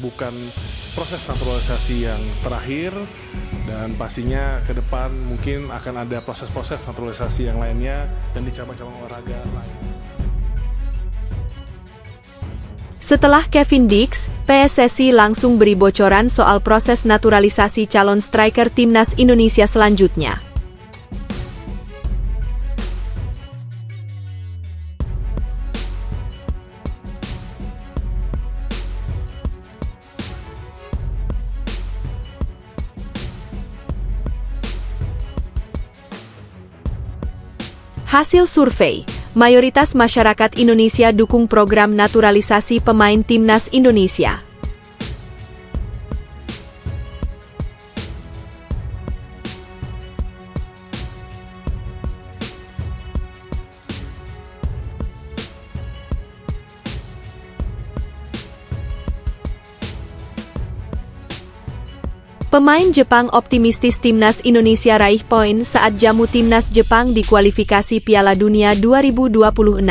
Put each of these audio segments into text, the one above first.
bukan proses naturalisasi yang terakhir, dan pastinya ke depan mungkin akan ada proses-proses naturalisasi yang lainnya dan di cabang-cabang olahraga lain. Setelah Kevin Dix, PSSI langsung beri bocoran soal proses naturalisasi calon striker timnas Indonesia selanjutnya. Hasil survei, mayoritas masyarakat Indonesia dukung program naturalisasi pemain timnas Indonesia. Pemain Jepang optimistis timnas Indonesia raih poin saat jamu timnas Jepang di kualifikasi Piala Dunia 2026.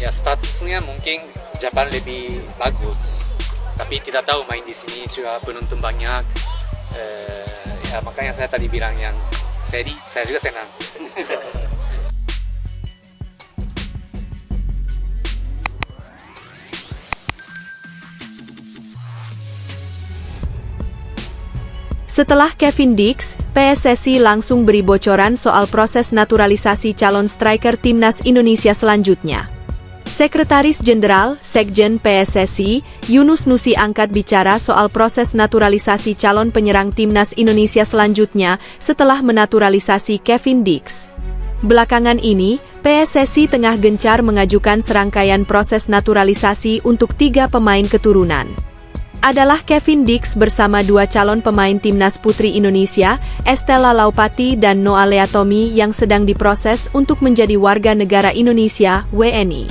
Ya, statusnya mungkin Jepang lebih bagus, tapi tidak tahu main di sini juga penonton banyak. Ya, makanya saya tadi bilang yang seri, saya juga senang. Setelah Kevin Dix, PSSI langsung beri bocoran soal proses naturalisasi calon striker timnas Indonesia selanjutnya. Sekretaris Jenderal Sekjen PSSI, Yunus Nusi angkat bicara soal proses naturalisasi calon penyerang timnas Indonesia selanjutnya setelah menaturalisasi Kevin Dix. Belakangan ini, PSSI tengah gencar mengajukan serangkaian proses naturalisasi untuk 3 pemain keturunan. Adalah Kevin Dix bersama 2 calon pemain timnas putri Indonesia, Estella Laupati dan Noalea Tommy yang sedang diproses untuk menjadi warga negara Indonesia, WNI.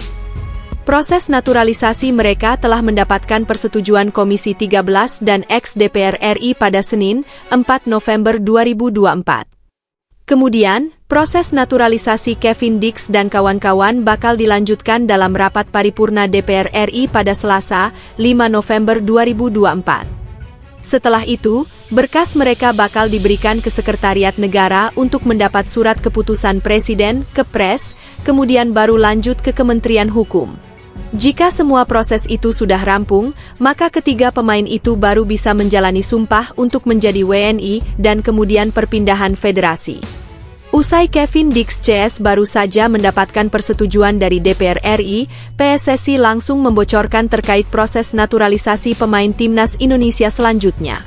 Proses naturalisasi mereka telah mendapatkan persetujuan Komisi 13 dan ex-DPR RI pada Senin, 4 November 2024. Kemudian, proses naturalisasi Kevin Dix dan kawan-kawan bakal dilanjutkan dalam rapat paripurna DPR RI pada Selasa, 5 November 2024. Setelah itu, berkas mereka bakal diberikan ke Sekretariat Negara untuk mendapat surat keputusan Presiden, Kepres, kemudian baru lanjut ke Kementerian Hukum. Jika semua proses itu sudah rampung, maka ketiga pemain itu baru bisa menjalani sumpah untuk menjadi WNI dan kemudian perpindahan federasi. Usai Kevin Dix CS baru saja mendapatkan persetujuan dari DPR RI, PSSI langsung membocorkan terkait proses naturalisasi pemain timnas Indonesia selanjutnya.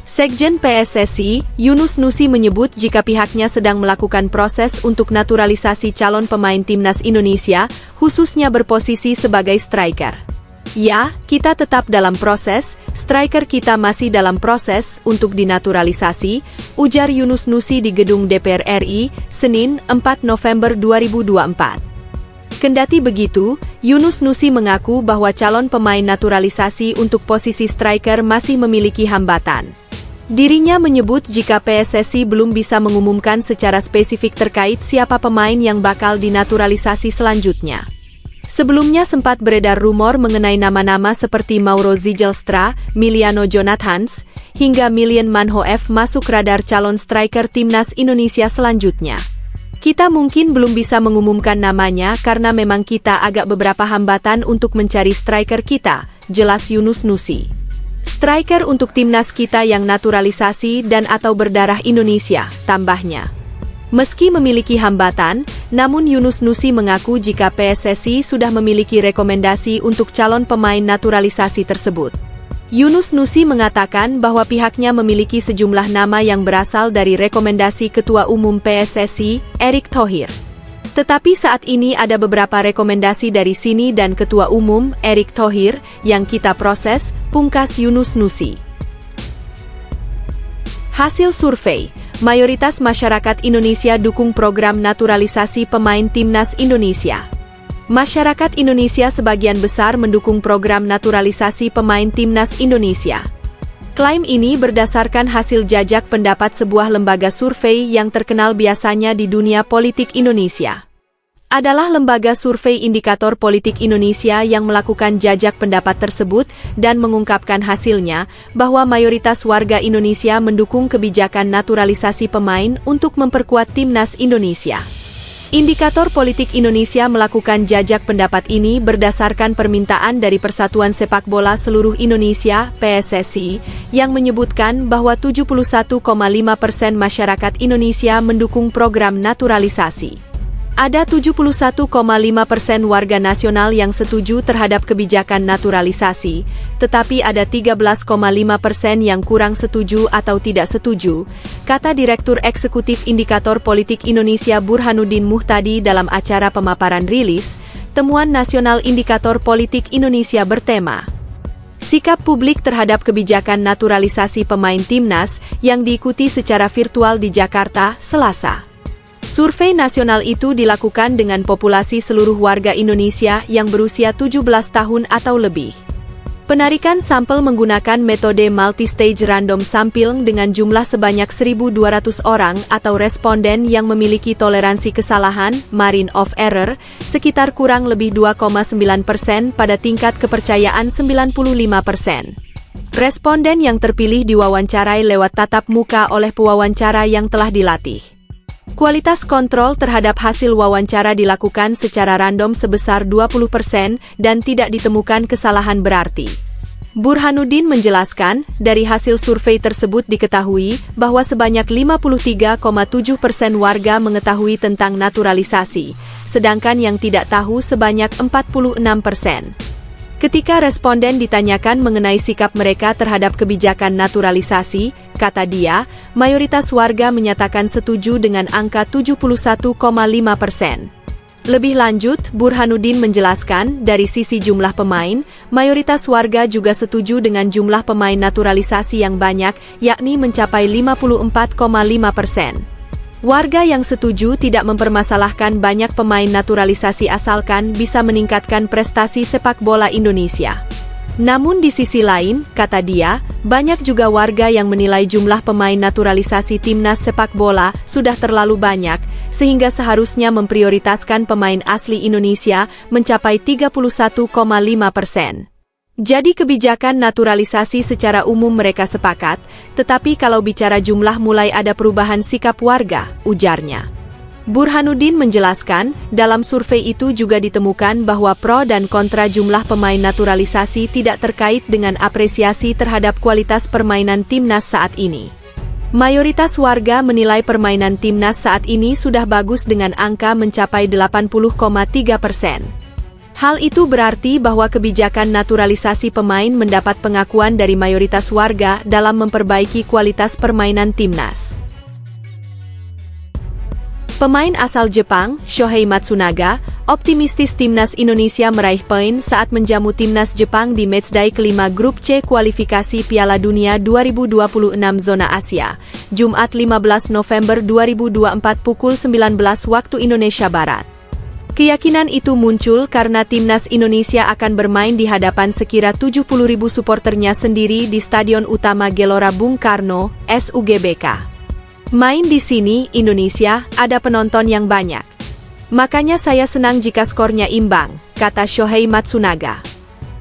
Sekjen PSSI, Yunus Nusi menyebut jika pihaknya sedang melakukan proses untuk naturalisasi calon pemain timnas Indonesia, khususnya berposisi sebagai striker. Ya, kita tetap dalam proses, striker kita masih dalam proses untuk dinaturalisasi, ujar Yunus Nusi di gedung DPR RI, Senin, 4 November 2024. Kendati begitu, Yunus Nusi mengaku bahwa calon pemain naturalisasi untuk posisi striker masih memiliki hambatan. Dirinya menyebut jika PSSI belum bisa mengumumkan secara spesifik terkait siapa pemain yang bakal dinaturalisasi selanjutnya. Sebelumnya sempat beredar rumor mengenai nama-nama seperti Mauro Zijlstra, Miliano Jonathans, hingga Milian Manhoef masuk radar calon striker timnas Indonesia selanjutnya. Kita mungkin belum bisa mengumumkan namanya karena memang kita agak beberapa hambatan untuk mencari striker kita, jelas Yunus Nusi. Striker untuk timnas kita yang naturalisasi dan atau berdarah Indonesia, tambahnya. Meski memiliki hambatan, namun Yunus Nusi mengaku jika PSSI sudah memiliki rekomendasi untuk calon pemain naturalisasi tersebut. Yunus Nusi mengatakan bahwa pihaknya memiliki sejumlah nama yang berasal dari rekomendasi Ketua Umum PSSI, Erick Thohir. Tetapi saat ini ada beberapa rekomendasi dari sini dan Ketua Umum, Erick Thohir, yang kita proses, pungkas Yunus Nusi. Hasil survei, mayoritas masyarakat Indonesia dukung program naturalisasi pemain timnas Indonesia. Masyarakat Indonesia sebagian besar mendukung program naturalisasi pemain timnas Indonesia. Klaim ini berdasarkan hasil jajak pendapat sebuah lembaga survei yang terkenal biasanya di dunia politik Indonesia. adalah lembaga survei indikator politik Indonesia yang melakukan jajak pendapat tersebut dan mengungkapkan hasilnya bahwa mayoritas warga Indonesia mendukung kebijakan naturalisasi pemain untuk memperkuat timnas Indonesia. Indikator politik Indonesia melakukan jajak pendapat ini berdasarkan permintaan dari Persatuan Sepak Bola Seluruh Indonesia (PSSI) yang menyebutkan bahwa 71,5% masyarakat Indonesia mendukung program naturalisasi. Ada 71,5% warga nasional yang setuju terhadap kebijakan naturalisasi, tetapi ada 13,5% yang kurang setuju atau tidak setuju, kata Direktur Eksekutif Indikator Politik Indonesia Burhanuddin Muhtadi dalam acara pemaparan rilis, Temuan Nasional Indikator Politik Indonesia bertema Sikap Publik terhadap Kebijakan Naturalisasi Pemain Timnas yang diikuti secara virtual di Jakarta, Selasa. Survei nasional itu dilakukan dengan populasi seluruh warga Indonesia yang berusia 17 tahun atau lebih. Penarikan sampel menggunakan metode multi-stage random sampling dengan jumlah sebanyak 1.200 orang atau responden yang memiliki toleransi kesalahan, margin of error, sekitar kurang lebih 2,9% pada tingkat kepercayaan 95%. Responden yang terpilih diwawancarai lewat tatap muka oleh pewawancara yang telah dilatih. Kualitas kontrol terhadap hasil wawancara dilakukan secara random sebesar 20% dan tidak ditemukan kesalahan berarti. Burhanuddin menjelaskan, dari hasil survei tersebut diketahui bahwa sebanyak 53,7% warga mengetahui tentang naturalisasi, sedangkan yang tidak tahu sebanyak 46%. Ketika responden ditanyakan mengenai sikap mereka terhadap kebijakan naturalisasi, kata dia, mayoritas warga menyatakan setuju dengan angka 71,5%. Lebih lanjut, Burhanuddin menjelaskan, dari sisi jumlah pemain, mayoritas warga juga setuju dengan jumlah pemain naturalisasi yang banyak, yakni mencapai 54,5%. Warga yang setuju tidak mempermasalahkan banyak pemain naturalisasi asalkan bisa meningkatkan prestasi sepak bola Indonesia. Namun di sisi lain, kata dia, banyak juga warga yang menilai jumlah pemain naturalisasi timnas sepak bola sudah terlalu banyak, sehingga seharusnya memprioritaskan pemain asli Indonesia mencapai 31,5%. Jadi kebijakan naturalisasi secara umum mereka sepakat, tetapi kalau bicara jumlah mulai ada perubahan sikap warga, ujarnya. Burhanuddin menjelaskan, dalam survei itu juga ditemukan bahwa pro dan kontra jumlah pemain naturalisasi tidak terkait dengan apresiasi terhadap kualitas permainan timnas saat ini. Mayoritas warga menilai permainan timnas saat ini sudah bagus dengan angka mencapai 80,3%. Hal itu berarti bahwa kebijakan naturalisasi pemain mendapat pengakuan dari mayoritas warga dalam memperbaiki kualitas permainan timnas. Pemain asal Jepang, Shohei Matsunaga, optimistis timnas Indonesia meraih poin saat menjamu timnas Jepang di matchday kelima grup C kualifikasi Piala Dunia 2026 zona Asia, Jumat 15 November 2024 pukul 19 waktu Indonesia Barat. Keyakinan itu muncul karena timnas Indonesia akan bermain di hadapan sekira 70.000 suporternya sendiri di Stadion Utama Gelora Bung Karno, SUGBK. Main di sini, Indonesia, ada penonton yang banyak. Makanya saya senang jika skornya imbang, kata Shohei Matsunaga.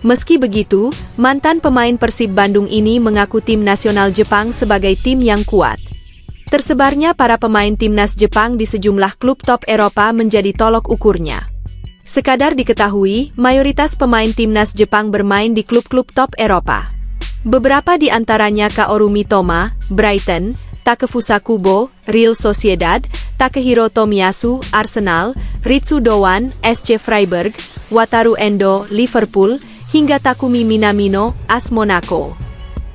Meski begitu, mantan pemain Persib Bandung ini mengaku tim nasional Jepang sebagai tim yang kuat. Tersebarnya para pemain timnas Jepang di sejumlah klub top Eropa menjadi tolok ukurnya. Sekadar diketahui, mayoritas pemain timnas Jepang bermain di klub-klub top Eropa. Beberapa di antaranya Kaoru Mitoma, Brighton, Takefusa Kubo, Real Sociedad, Takehiro Tomiyasu, Arsenal, Ritsu Dowan, SC Freiburg, Wataru Endo, Liverpool, hingga Takumi Minamino, AS Monaco.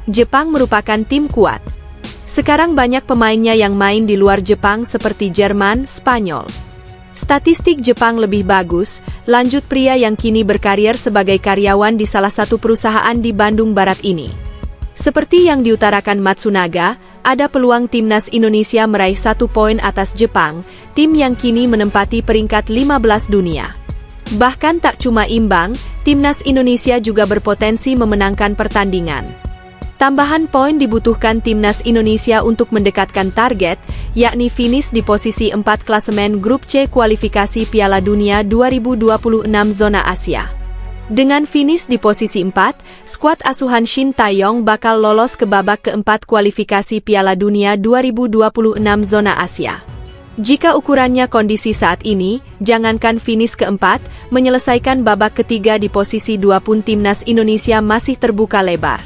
Jepang merupakan tim kuat. Sekarang banyak pemainnya yang main di luar Jepang seperti Jerman, Spanyol. Statistik Jepang lebih bagus, lanjut pria yang kini berkarir sebagai karyawan di salah satu perusahaan di Bandung Barat ini. Seperti yang diutarakan Matsunaga, ada peluang timnas Indonesia meraih 1 poin atas Jepang, tim yang kini menempati peringkat 15 dunia. Bahkan tak cuma imbang, timnas Indonesia juga berpotensi memenangkan pertandingan. Tambahan poin dibutuhkan timnas Indonesia untuk mendekatkan target, yakni finish di posisi 4 klasemen Grup C kualifikasi Piala Dunia 2026 zona Asia. Dengan finish di posisi 4, skuad asuhan Shin Tae-yong bakal lolos ke babak keempat kualifikasi Piala Dunia 2026 zona Asia. Jika ukurannya kondisi saat ini, jangankan finish keempat, menyelesaikan babak ketiga di posisi 2 pun timnas Indonesia masih terbuka lebar.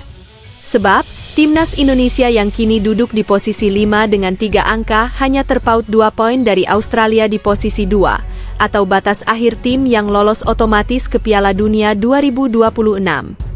Sebab, timnas Indonesia yang kini duduk di posisi 5 dengan 3 angka hanya terpaut 2 poin dari Australia di posisi 2, atau batas akhir tim yang lolos otomatis ke Piala Dunia 2026.